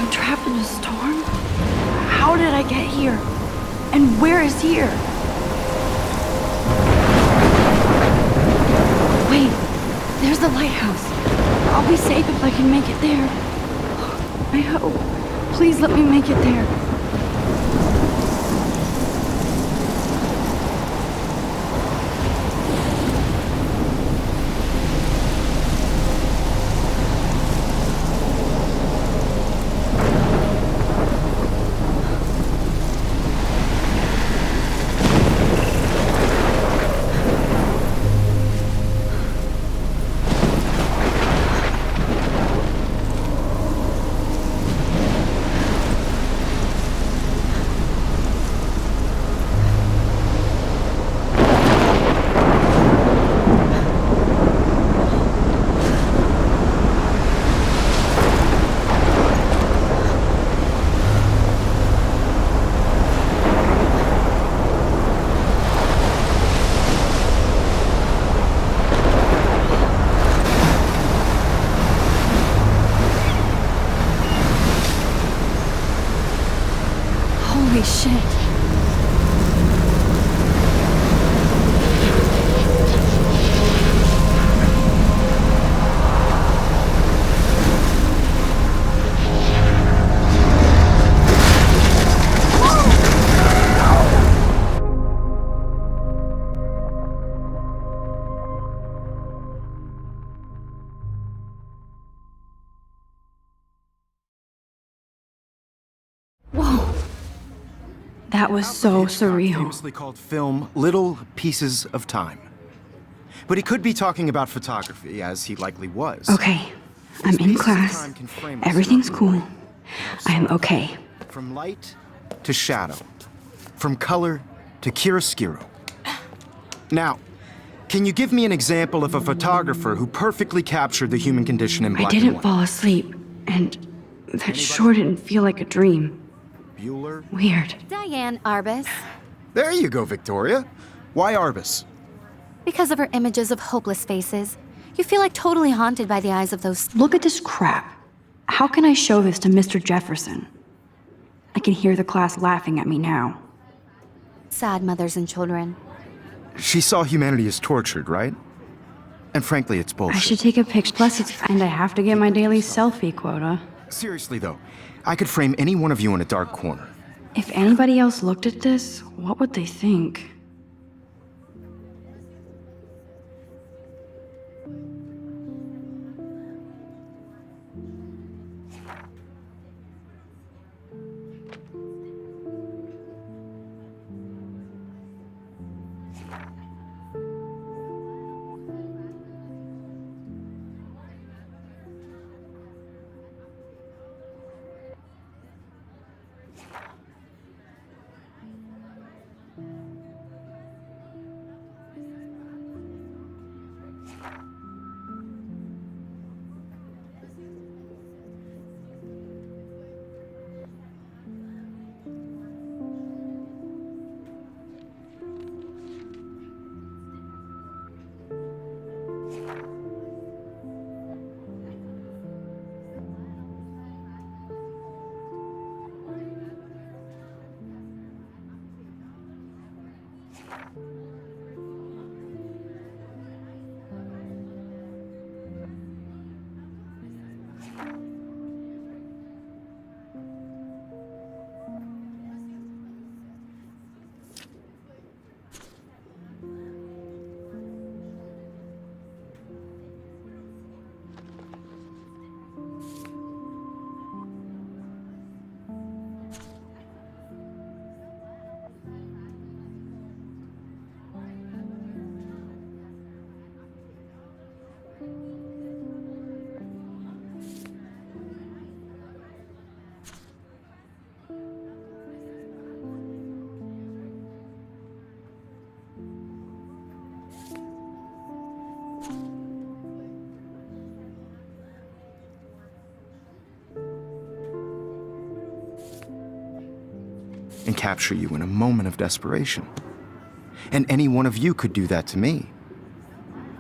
I'm trapped in a storm? How did I get here? And where is here? Wait, there's the lighthouse. I'll be safe if I can make it there. I hope. Please let me make it there. Holy shit. Whoa. That was so surreal. Famously called film Little Pieces of Time. But he could be talking about photography, as he likely was. Okay, I'm in class. Everything's cool. I am okay. From light to shadow. From color to chiaroscuro. Now, can you give me an example of a photographer who perfectly captured the human condition in black and I didn't white? fall asleep, and that sure didn't feel like a dream. Bueller? Weird. Diane Arbus. There you go, Victoria. Why Arbus? Because of her images of hopeless faces, you feel like totally haunted by the eyes of those. Look at this crap. How can I show this to Mr. Jefferson? I can hear the class laughing at me now. Sad mothers and children. She saw humanity as tortured, right? And frankly, it's bullshit. I should take a picture. Plus, and I have to get my daily selfie quota. Seriously, though, I could frame any one of you in a dark corner. If anybody else looked at this, what would they think? And capture you in a moment of desperation. And any one of you could do that to me.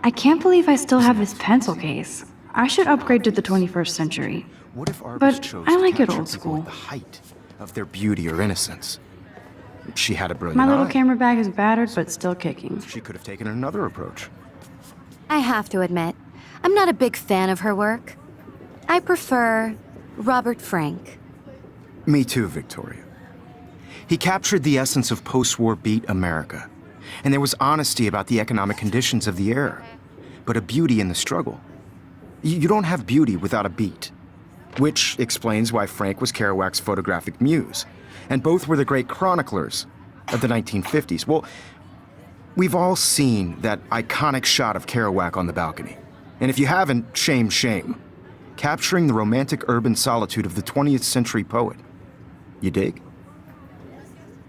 I can't believe I still have this pencil case. I should upgrade to the 21st century. What if artists But chose I to like it capture old people school. at the height of their beauty or innocence? She had a brilliant My little eye. camera bag is battered, but still kicking. She could have taken another approach. I have to admit, I'm not a big fan of her work. I prefer Robert Frank. Me too, Victoria. He captured the essence of post-war beat America. And there was honesty about the economic conditions of the era, but a beauty in the struggle. You don't have beauty without a beat. Which explains why Frank was Kerouac's photographic muse. And both were the great chroniclers of the 1950s. Well, we've all seen that iconic shot of Kerouac on the balcony. And if you haven't, shame, shame. Capturing the romantic urban solitude of the 20th century poet. You dig?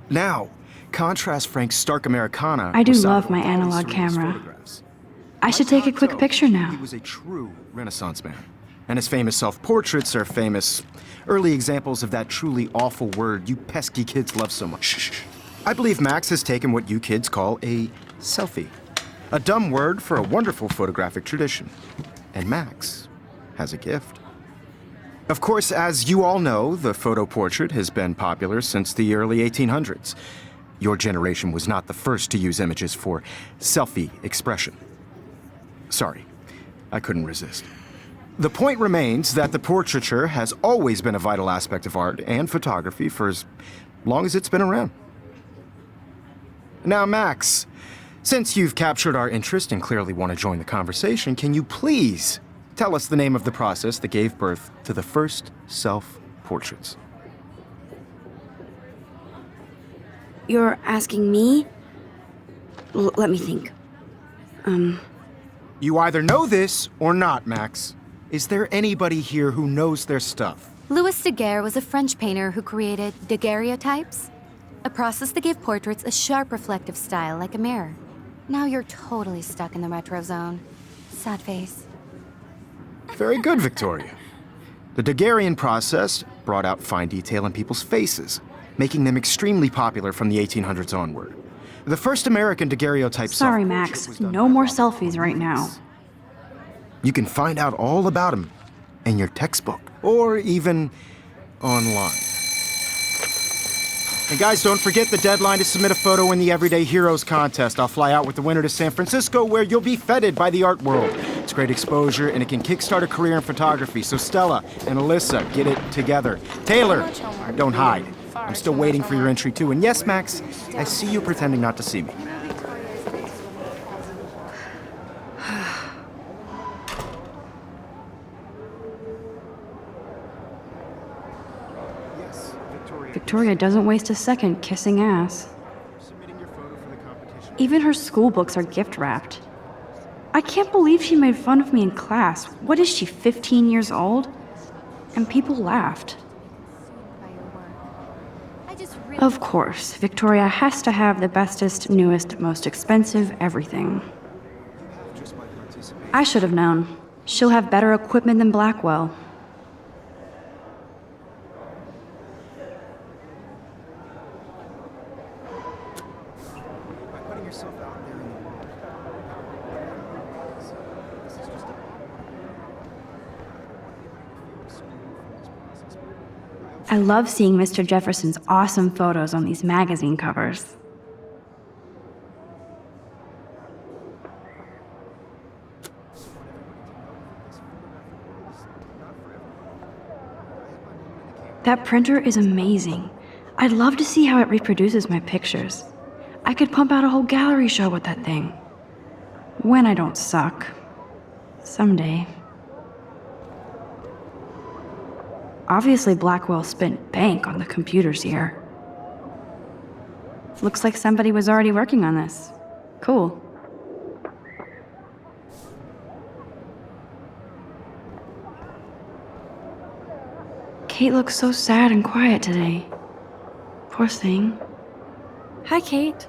Now, contrast Frank's stark Americana. I do with love Salvador my Dali's analog surrealist camera. photographs. I should take a Like quick Cocteau, picture now. He was a true Renaissance man. And his famous self-portraits are famous early examples of that truly awful word you pesky kids love so much. Shh. I believe Max has taken what you kids call a selfie. A dumb word for a wonderful photographic tradition. And Max has a gift. Of course, as you all know, the photo portrait has been popular since the early 1800s. Your generation was not the first to use images for selfie expression. Sorry, I couldn't resist. The point remains that the portraiture has always been a vital aspect of art and photography for as long as it's been around. Now, Max, since you've captured our interest and clearly want to join the conversation, can you please tell us the name of the process that gave birth to the first self-portraits? You're asking me? Let me think. You either know this or not, Max. Is there anybody here who knows their stuff? Louis Daguerre was a French painter who created daguerreotypes, a process that gave portraits a sharp reflective style like a mirror. Now you're totally stuck in the retro zone. Sad face. Very good, Victoria. The Daguerrean process brought out fine detail in people's faces, making them extremely popular from the 1800s onward. The first American daguerreotype Sorry, self-portrait Max. was done No by more Robert selfies right Louis. now. You can find out all about him in your textbook, or even online. And guys, don't forget the deadline to submit a photo in the Everyday Heroes contest. I'll fly out with the winner to San Francisco, where you'll be feted by the art world. It's great exposure, and it can kickstart a career in photography. So Stella and Alyssa, get it together. Taylor, don't hide. I'm still waiting for your entry too. And yes, Max, I see you pretending not to see me. Victoria doesn't waste a second kissing ass. Even her school books are gift wrapped. I can't believe she made fun of me in class. What is she, 15 years old? And people laughed. Of course, Victoria has to have the bestest, newest, most expensive everything. I should have known. She'll have better equipment than Blackwell. I love seeing Mr. Jefferson's awesome photos on these magazine covers. That printer is amazing. I'd love to see how it reproduces my pictures. I could pump out a whole gallery show with that thing. When I don't suck. Someday. Obviously, Blackwell spent bank on the computers here. Looks like somebody was already working on this. Cool. Kate looks so sad and quiet today. Poor thing. Hi, Kate.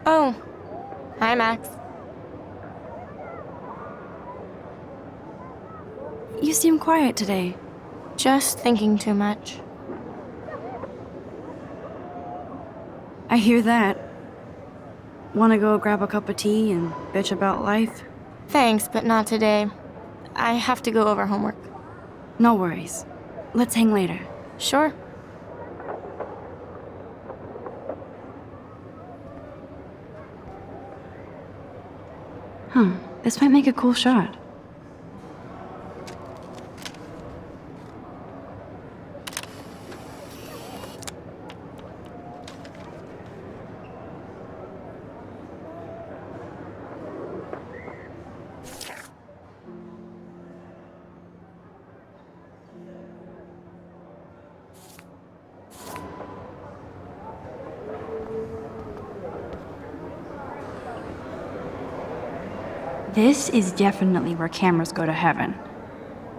Oh, hi, Max. You seem quiet today. Just thinking too much. I hear that. Want to go grab a cup of tea and bitch about life? Thanks, but not today. I have to go over homework. No worries. Let's hang later. Sure. Huh, this might make a cool shot. This is definitely where cameras go to heaven.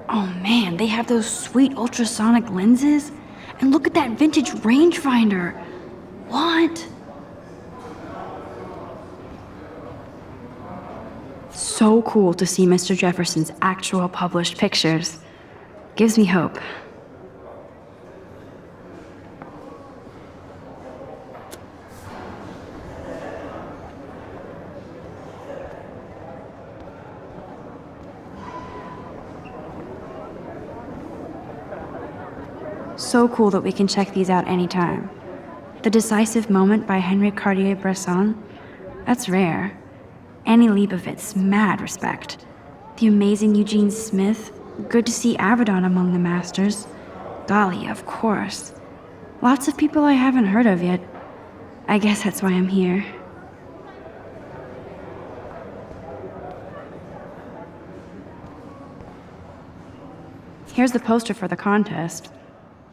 Oh man, they have those sweet ultrasonic lenses. And look at that vintage rangefinder. What? So cool to see Mr. Jefferson's actual published pictures. Gives me hope. So cool that we can check these out anytime. The Decisive Moment by Henry Cartier-Bresson? That's rare. Annie Leibovitz, mad respect. The amazing Eugene Smith, good to see Avedon among the masters. Golly, of course. Lots of people I haven't heard of yet. I guess that's why I'm here. Here's the poster for the contest.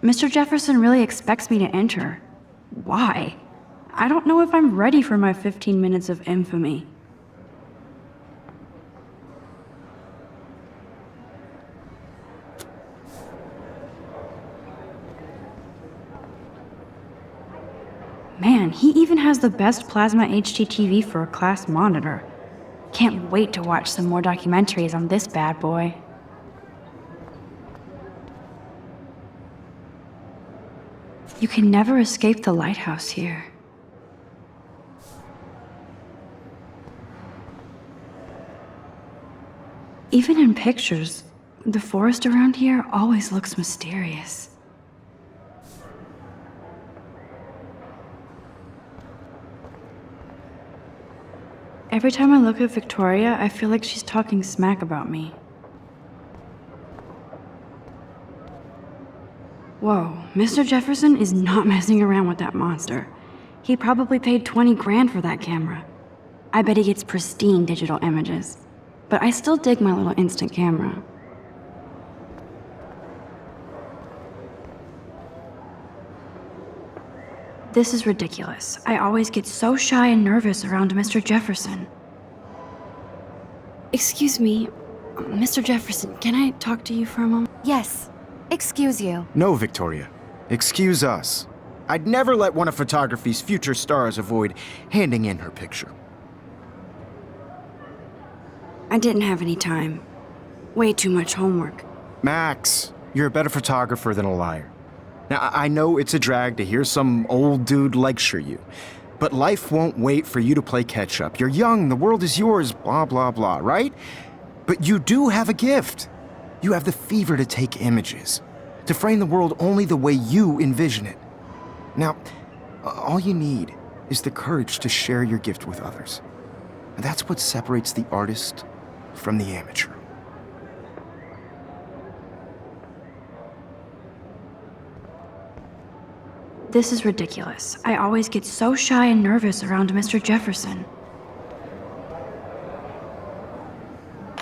Mr. Jefferson really expects me to enter. Why? I don't know if I'm ready for my 15 minutes of infamy. Man, he even has the best plasma HDTV for a class monitor. Can't wait to watch some more documentaries on this bad boy. You can never escape the lighthouse here. Even in pictures, the forest around here always looks mysterious. Every time I look at Victoria, I feel like she's talking smack about me. Whoa, Mr. Jefferson is not messing around with that monster. He probably paid 20 grand for that camera. I bet he gets pristine digital images. But I still dig my little instant camera. This is ridiculous. I always get so shy and nervous around Mr. Jefferson. Excuse me, Mr. Jefferson, can I talk to you for a moment? Yes. Excuse you. No, Victoria. Excuse us. I'd never let one of photography's future stars avoid handing in her picture. I didn't have any time. Way too much homework. Max, you're a better photographer than a liar. Now, I know it's a drag to hear some old dude lecture you, but life won't wait for you to play catch-up. You're young, the world is yours, blah, blah, blah, right? But you do have a gift. You have the fever to take images, to frame the world only the way you envision it. Now, all you need is the courage to share your gift with others. And that's what separates the artist from the amateur. This is ridiculous. I always get so shy and nervous around Mr. Jefferson.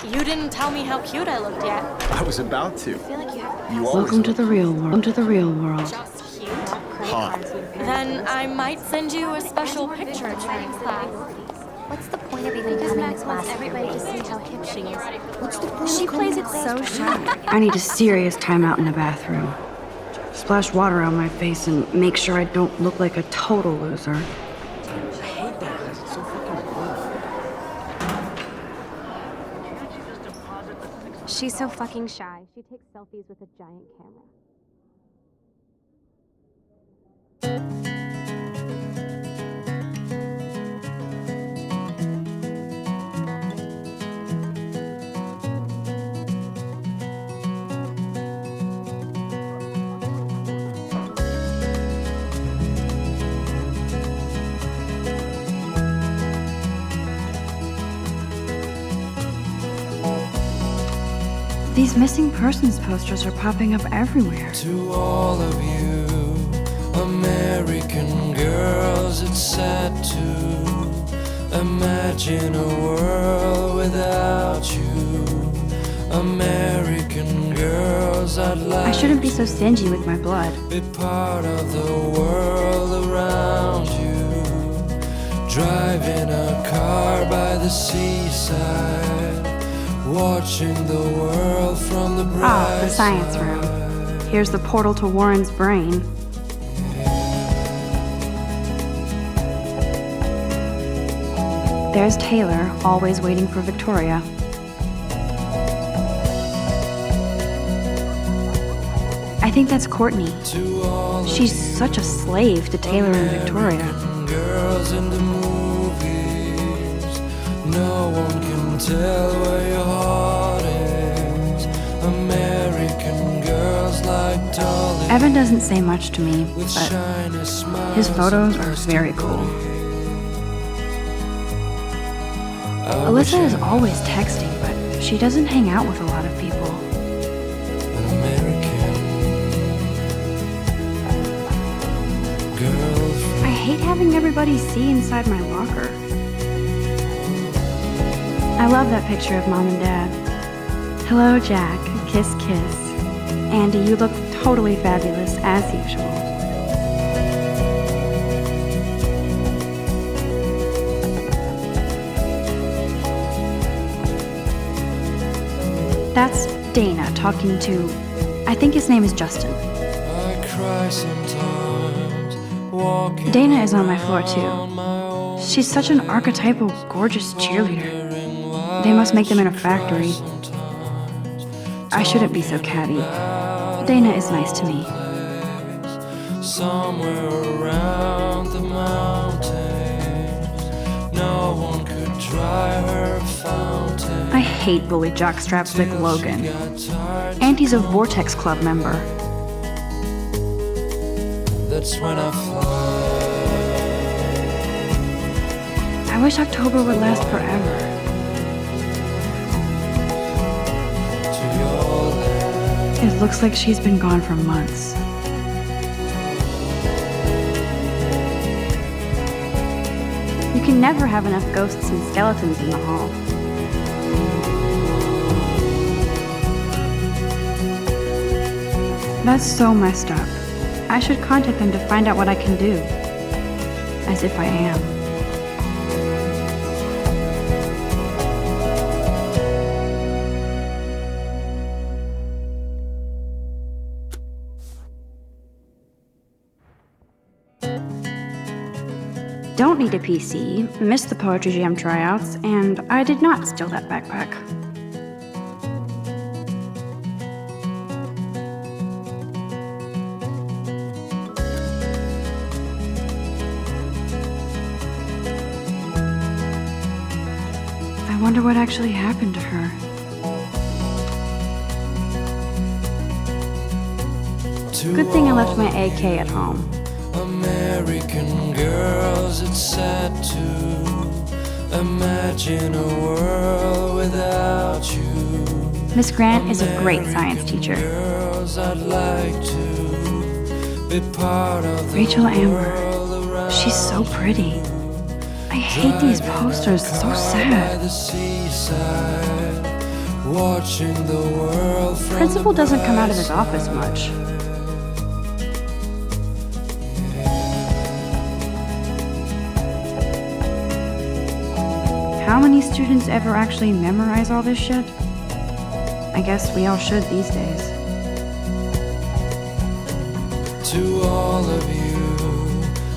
You didn't tell me how cute I looked yet. I was about to. I feel like you have You always Welcome to look the real world. Welcome to the real world. just cute. hot. Then I might send you a special picture during class. What's the point of even coming to class? Everybody to see how hip she is. What's the point? She plays it so shy. I need a serious timeout in the bathroom. Splash water on my face and make sure I don't look like a total loser. She's so fucking shy. She takes selfies with a giant camera. These missing persons posters are popping up everywhere. To all of you American girls, it's sad to imagine a world without you. American girls, I'd like I shouldn't be so stingy with my blood. be part of the world around you. Driving a car by the seaside, watching the world from the bright Ah, the science side. room. Here's the portal to Warren's brain. There's Taylor, always waiting for Victoria. I think that's Courtney. To all the She's such a slave to Taylor and Victoria. girls in the movies, no one can tell where your heart is. American girls like Dolly Evan doesn't say much to me, with but shiny smiles. his photos are very cool. Alyssa is always texting, but she doesn't hang out with a lot of people. An American girlfriend. I hate having everybody see inside my locker. I love that picture of Mom and Dad. Hello, Jack. Kiss, kiss. Andy, you look totally fabulous, as usual. That's Dana talking to, I think his name is Justin. I cry sometimes, walking Dana is on my floor too. on my own. She's such an archetypal, gorgeous cheerleader. They must make them in a factory. I shouldn't be so catty. Dana is nice to me. Somewhere around the mountains, no one could dry her fountain. I hate bully jockstraps like Logan. Got tired, And he's a Vortex Club member. that's when I fly I wish October would last forever. to your land. It looks like she's been gone for months. You can never have enough ghosts and skeletons in the hall. That's so messed up. I should contact them to find out what I can do. As if I am. Don't need a PC, missed the Poetry Jam tryouts, and I did not steal that backpack. I wonder what actually happened to her. Good thing I left my AK at home. American girls, it's sad to imagine a world without you. Miss Grant is a great science teacher. Girls, I'd like to be part of the Rachel Amber. world around She's so pretty. I hate these posters, so by sad. the seaside, watching the world from Principal the doesn't come out of bright his office much. How many students ever actually memorize all this shit? I guess we all should these days. To all of you,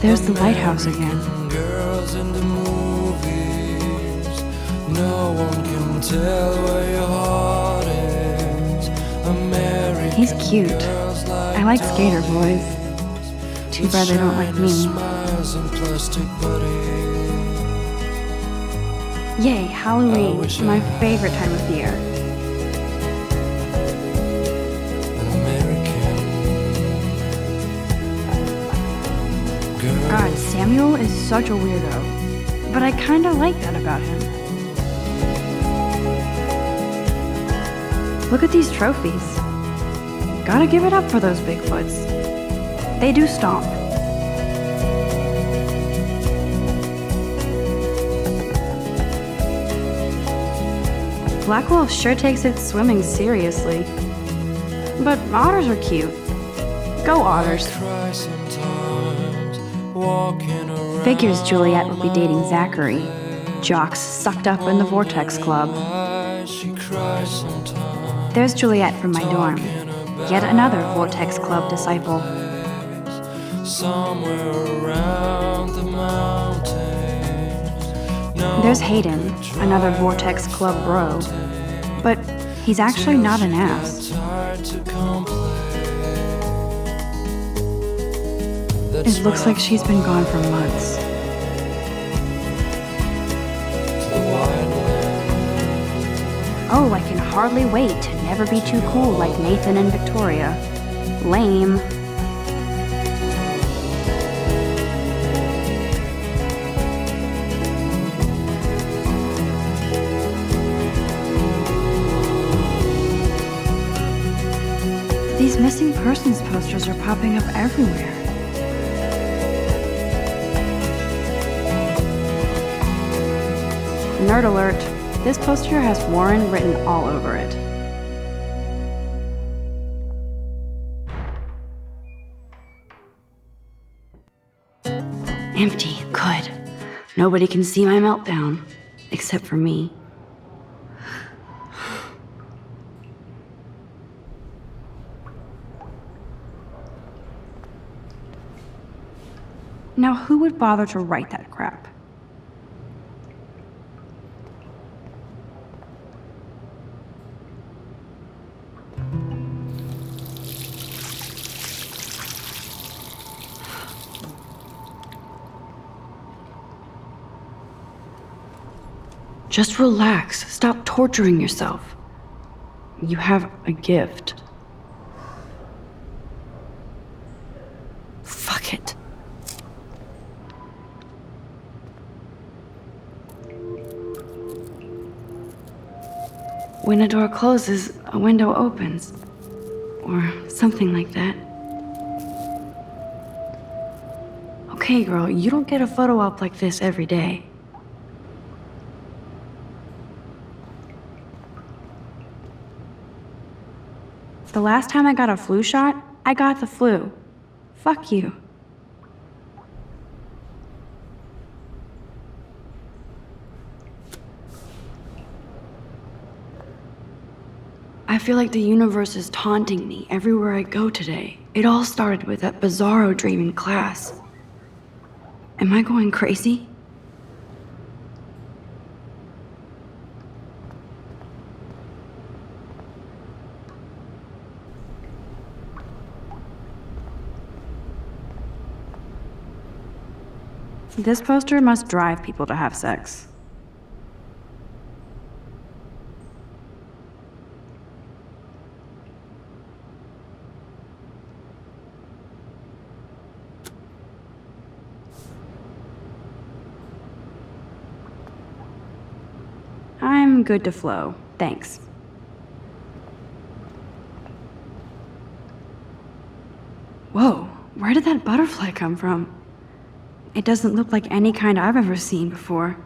There's the lighthouse again. girls in the movies, no one can tell where your heart is. American He's cute. girls I like skater boys. Too bad they don't like me. Smiles and plastic buddies. Yay, Halloween, my favorite time of the year. An American girl. God, Samuel is such a weirdo. But I kinda like that about him. Look at these trophies. Gotta give it up for those Bigfoots. They do stomp. Black Wolf sure takes its swimming seriously. But otters are cute. Go otters. Figures Juliet would be dating Zachary. Jocks sucked up in the Vortex Club. There's Juliet from my dorm. Yet another Vortex Club disciple. There's Hayden, another Vortex Club bro. But he's actually not an ass. It looks like she's been gone for months. Oh, I can hardly wait to never be too cool like Nathan and Victoria. Lame. These missing persons posters are popping up everywhere. Nerd alert. This poster has Warren written all over it. Empty. Good. Nobody can see my meltdown. Except for me. Now, who would bother to write that crap? Just relax. Stop torturing yourself. You have a gift. Fuck it. When a door closes, a window opens. Or something like that. Okay, girl, you don't get a photo op like this every day. The last time I got a flu shot, I got the flu. Fuck you. I feel like the universe is taunting me everywhere I go today. It all started with that bizarro dream in class. Am I going crazy? This poster must drive people to have sex. I'm good to flow, thanks. Whoa, where did that butterfly come from? It doesn't look like any kind I've ever seen before.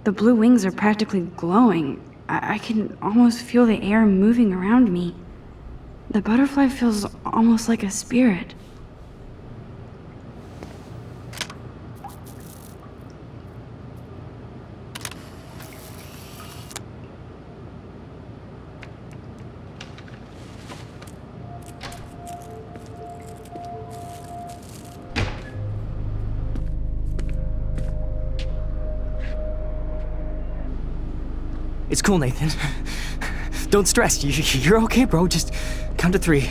The blue wings are practically glowing. I can almost feel the air moving around me. The butterfly feels almost like a spirit. It's cool, Nathan. Don't stress. You're okay, bro. Just count to 3.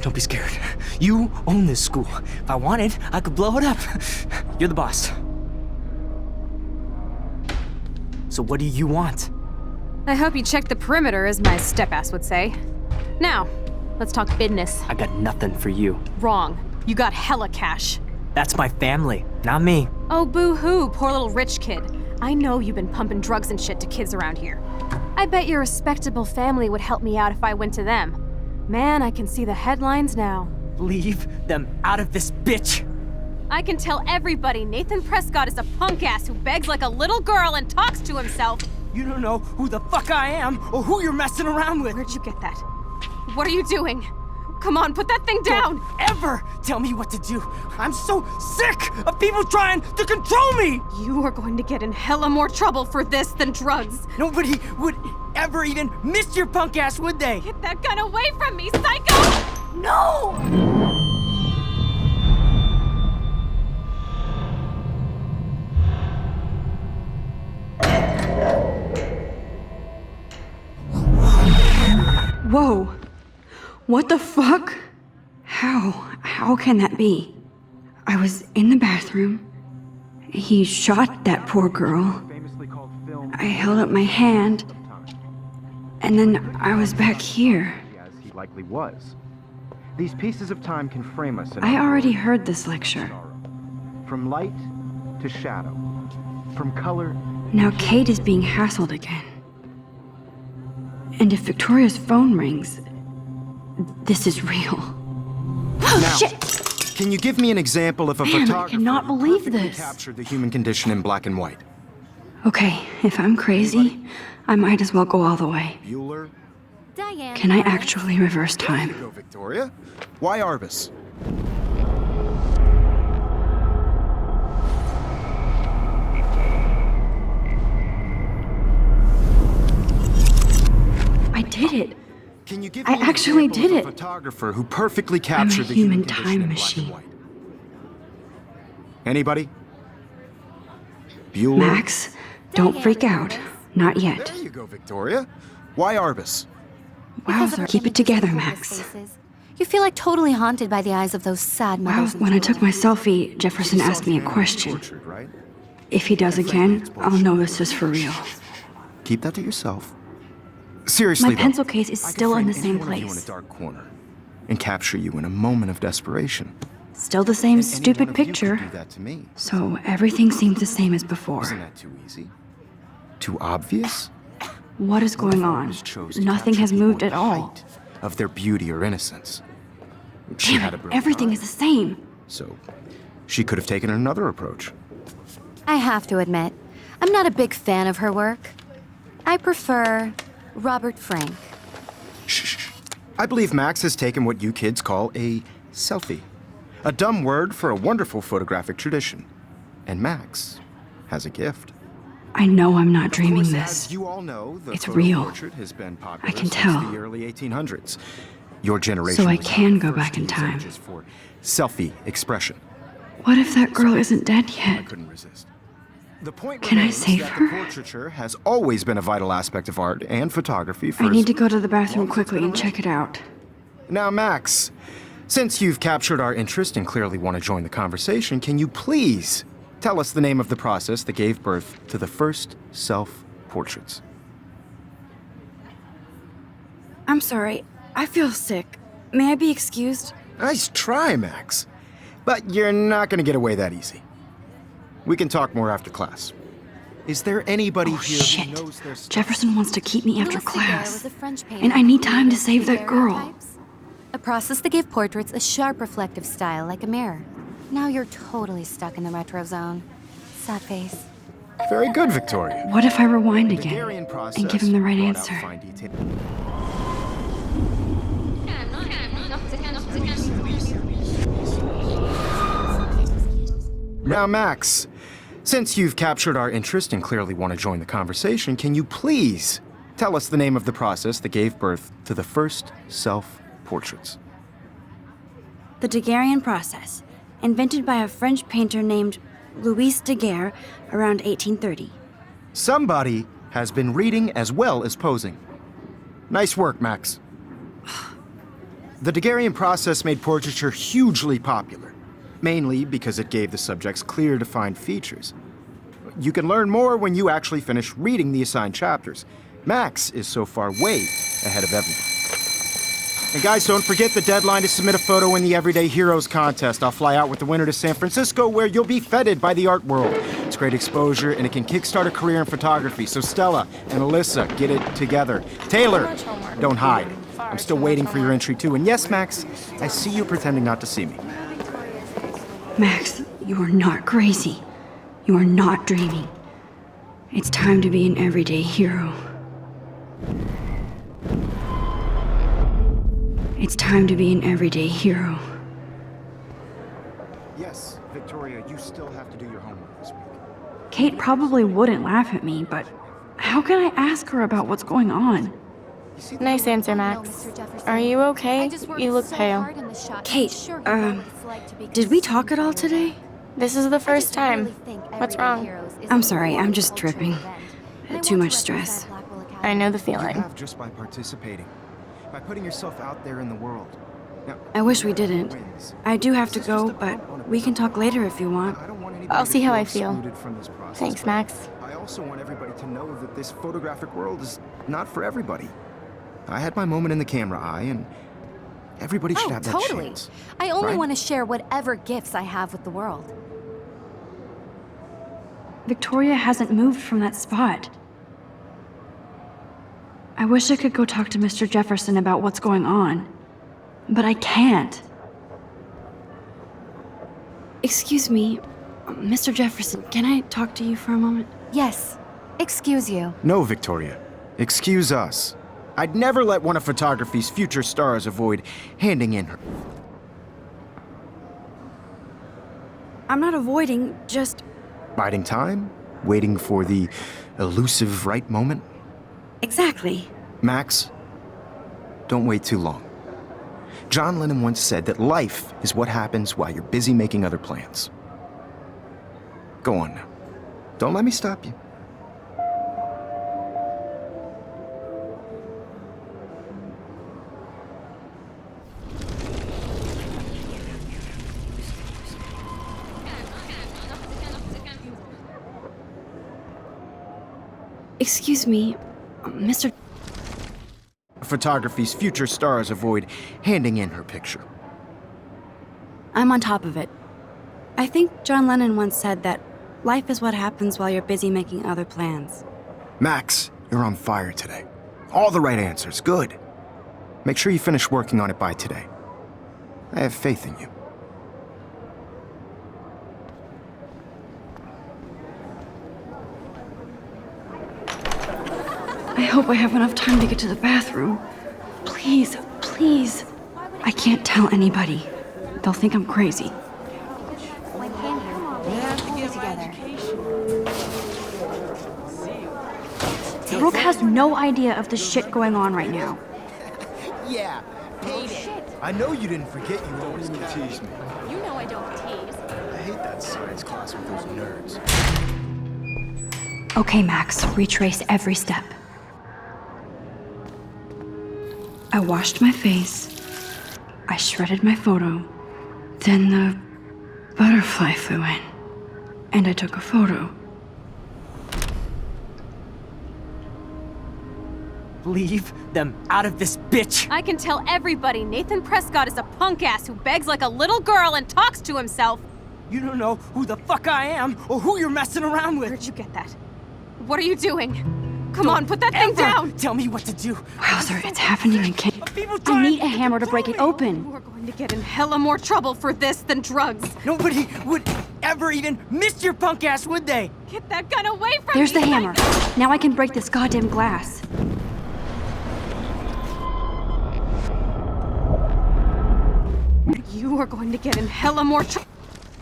Don't be scared. You own this school. If I wanted, I could blow it up. You're the boss. So what do you want? I hope you checked the perimeter, as my step-ass would say. Now, let's talk business. I got nothing for you. Wrong. You got hella cash. That's my family, not me. Oh, boo-hoo, poor little rich kid. I know you've been pumping drugs and shit to kids around here. I bet your respectable family would help me out if I went to them. Man, I can see the headlines now. Leave them out of this bitch! I can tell everybody Nathan Prescott is a punk ass who begs like a little girl and talks to himself. You don't know who the fuck I am or who you're messing around with. Where'd you get that? What are you doing? Come on, put that thing down! Don't ever tell me what to do. I'm so sick of people trying to control me! You are going to get in hella more trouble for this than drugs. Nobody would ever even miss your punk ass, would they? Get that gun away from me, psycho! No! Whoa. What the fuck? How can that be? I was in the bathroom. He shot that poor girl. I held up my hand. And then I was back here. As he likely was. These pieces of time can frame us in I our already world. heard this lecture. From light to shadow. From color. Now Kate is being hassled again. And if Victoria's phone rings, this is real. Now, Shit! can you give me an example of a Man, I photographer cannot who believe perfectly this. captured the human condition in black and white? Okay, if I'm crazy, I might as well go all the way. Bueller? Diane. Can I actually reverse time? Go, Victoria. Why Arbus? I did it. Can you give I me an actually example did of a it. photographer who perfectly captured the human condition time in black machine. and white? Anybody? Bueller? Max, don't freak out. Not yet. There you go, Victoria. Why Arbus? Because of Wowzer, her keep it images together, of Max. hopeless faces. You feel like totally haunted by the eyes of those sad Wow, mothers. and when I took children. my selfie, Jefferson asked me a question. Tortured, right? If he does again, I'll know this is for real. Keep that to yourself. Seriously, My though, pencil case is I could still in frame the same any one of you in a place. dark corner and capture you in a moment of desperation. Still the same And any stupid one of you could picture. do that to me. So everything seems the same as before. Isn't that too easy? Too obvious? What is going on? Artists chose to Nothing capture has people moved at at all. height of their beauty or innocence. She Damn had a it, brilliant everything eye, is the same. so she could have taken another approach. I have to admit, I'm not a big fan of her work. I prefer Robert Frank. Shh. I believe Max has taken what you kids call a selfie. A dumb word for a wonderful photographic tradition. And Max has a gift. I know I'm not Of dreaming course, this. As you all know, the It's photo real. portrait has been popular I can since tell. the early 1800s. Your generation So I was can the go first back to in use time. images for selfie expression. What if that girl isn't dead I yet? couldn't resist. The point Can I remains save that her? the portraiture has always been a vital aspect of art and photography for I need to go to the bathroom quickly and check it out. Now, Max, since you've captured our interest and clearly want to join the conversation, can you please tell us the name of the process that gave birth to the first self-portraits? I'm sorry. I feel sick. May I be excused? Nice try, Max. But you're not going to get away that easy. We can talk more after class. Is there anybody Oh, here shit. who knows their stuff? Jefferson wants to keep me after Louis Daguerre class. was a French painter And I need who time to created save that girl. daguerreotypes, a process that gave portraits a sharp reflective style like a mirror. Now you're totally stuck in the retro zone. Sad face. Very good, Victoria. What if I rewind The again Daguerrean process and give him the right brought out answer? fine detail. Now, Max, since you've captured our interest and clearly want to join the conversation, can you please tell us the name of the process that gave birth to the first self-portraits? The Daguerrean process, invented by a French painter named Louis Daguerre around 1830. Somebody has been reading as well as posing. Nice work, Max. The Daguerrean process made portraiture hugely popular, mainly because it gave the subjects clear, defined features. You can learn more when you actually finish reading the assigned chapters. Max is so far way ahead of everyone. And guys, don't forget the deadline to submit a photo in the Everyday Heroes contest. I'll fly out with the winner to San Francisco, where you'll be feted by the art world. It's great exposure, and it can kickstart a career in photography. So Stella and Alyssa, get it together. Taylor, don't hide. I'm still waiting for your entry, too. And yes, Max, I see you pretending not to see me. Max, you are not crazy. You are not dreaming. It's time to be an everyday hero. It's time to be an everyday hero. Yes, Victoria, you still have to do your homework this week. Kate probably wouldn't laugh at me, but how can I ask her about what's going on? Nice answer, Max. Are you okay? You look pale. Kate, did we talk at all today? This is the first time. What's wrong? I'm sorry, I'm just tripping. Too much stress. I know the You feeling. have just by participating, by putting yourself out there in the world. Now, I wish we didn't. wins. I do have to go, but we can talk later if you want. I don't want anybody I'll to see how I excluded feel. from this process, Thanks, but Max. I also want everybody to know that this photographic world is not for everybody. I had my moment in the camera eye, and everybody should have that totally. chance. I only right? want to share whatever gifts I have with the world. Victoria hasn't moved from that spot. I wish I could go talk to Mr. Jefferson about what's going on, but I can't. Excuse me, Mr. Jefferson, can I talk to you for a moment? Yes. Excuse you. No, Victoria. Excuse us. I'd never let one of photography's future stars avoid handing in her. I'm not avoiding, just... Biding time? Waiting for the elusive right moment? Exactly. Max, don't wait too long. John Lennon once said that life is what happens while you're busy making other plans. Go on now. Don't let me stop you. Excuse me, Mr. Photography's future stars avoid handing in her picture. I'm on top of it. I think John Lennon once said that life is what happens while you're busy making other plans. Max, you're on fire today. All the right answers. Good. Make sure you finish working on it by today. I have faith in you. I hope I have enough time to get to the bathroom. Please, please. I can't tell anybody. They'll think I'm crazy. Brooke has no idea of the shit going on right now. Yeah, hate it. I know you didn't forget you always tease me. You know I don't tease. I hate that science class with those nerds. Okay, Max, retrace every step. I washed my face. I shredded my photo. Then the butterfly flew in. And I took a photo. Leave them out of this bitch! I can tell everybody Nathan Prescott is a punk ass who begs like a little girl and talks to himself. You don't know who the fuck I am or who you're messing around with. Where'd you get that? What are you doing? Come on, put that thing down! Tell me what to do. Wowzer, it's happening again. People I trying need a hammer to break it open. We're going to get in hella more trouble for this than drugs. Nobody would ever even miss your punk ass, would they? Get that gun away from There's me! the hammer. Now I can break this goddamn glass. You are going to get in hella more trouble.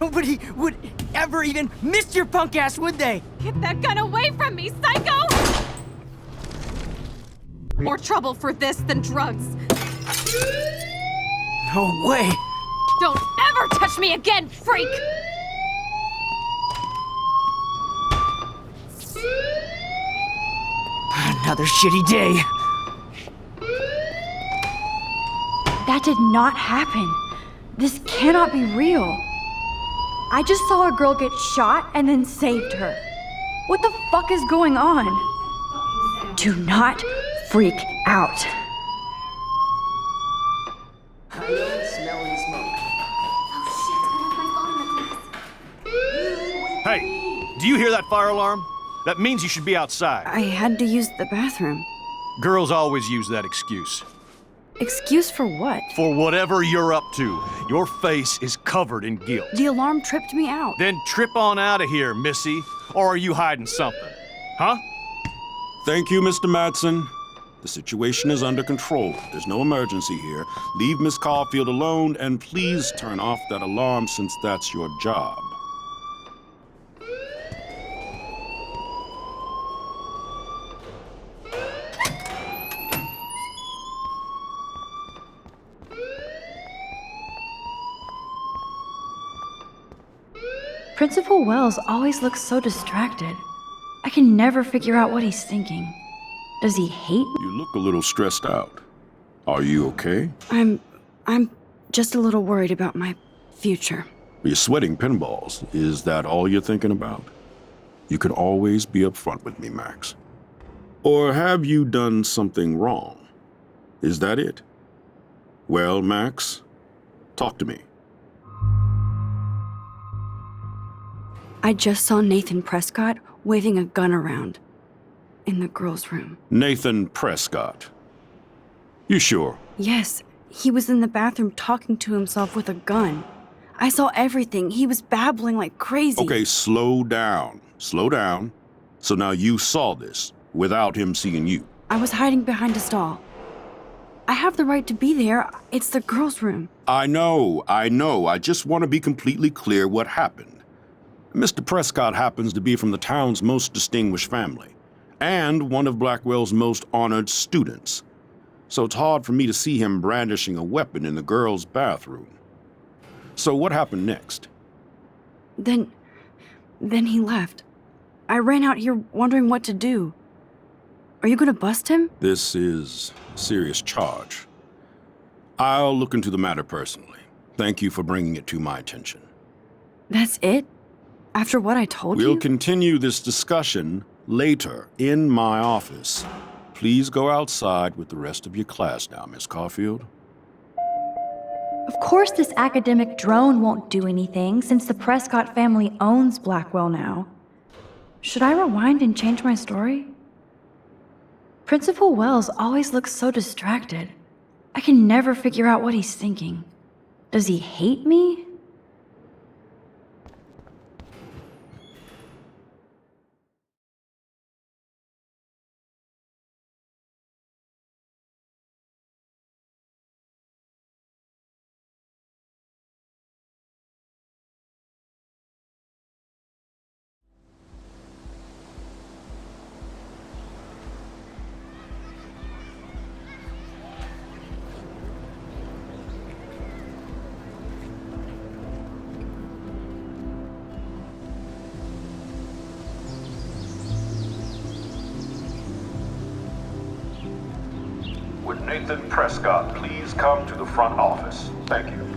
Nobody would ever even miss your punk ass, would they? Get that gun away from me, psycho! More trouble for this than drugs. No way. Don't ever touch me again, freak! Another shitty day. That did not happen. This cannot be real. I just saw a girl get shot and then saved her. What the fuck is going on? Do not freak out. I know smelling smoke. Hey, do you hear that fire alarm? That means you should be outside. I had to use the bathroom. Girls always use that excuse. Excuse for what? For whatever you're up to, your face is covered in guilt. The alarm tripped me out. Then trip on out of here, Missy. Or are you hiding something? Huh? Thank you, Mr. Madsen. The situation is under control. There's no emergency here. Leave Miss Caulfield alone, and please turn off that alarm since that's your job. Principal Wells always looks so distracted. I can never figure out what he's thinking. Does he hate me? You look a little stressed out. Are you okay? I'm just a little worried about my future. You're sweating pinballs. Is that all you're thinking about? You can always be upfront with me, Max. Or have you done something wrong? Is that it? Well, Max, talk to me. I just saw Nathan Prescott waving a gun around in the girls' room. Nathan Prescott. You sure? Yes, he was in the bathroom talking to himself with a gun. I saw everything. He was babbling like crazy. Okay, slow down. Slow down. So now you saw this without him seeing you. I was hiding behind a stall. I have the right to be there. It's the girls' room. I know. I just want to be completely clear what happened. Mr. Prescott happens to be from the town's most distinguished family, and one of Blackwell's most honored students. So it's hard for me to see him brandishing a weapon in the girls' bathroom. So what happened next? Then he left. I ran out here wondering what to do. Are you gonna bust him? This is a serious charge. I'll look into the matter personally. Thank you for bringing it to my attention. That's it? After what I told you? We'll continue this discussion later in my office. Please go outside with the rest of your class now, Miss Caulfield. Of course this academic drone won't do anything since the Prescott family owns Blackwell now. Should I rewind and change my story? Principal Wells always looks so distracted. I can never figure out what he's thinking. Does he hate me? Would Nathan Prescott please come to the front office? Thank you.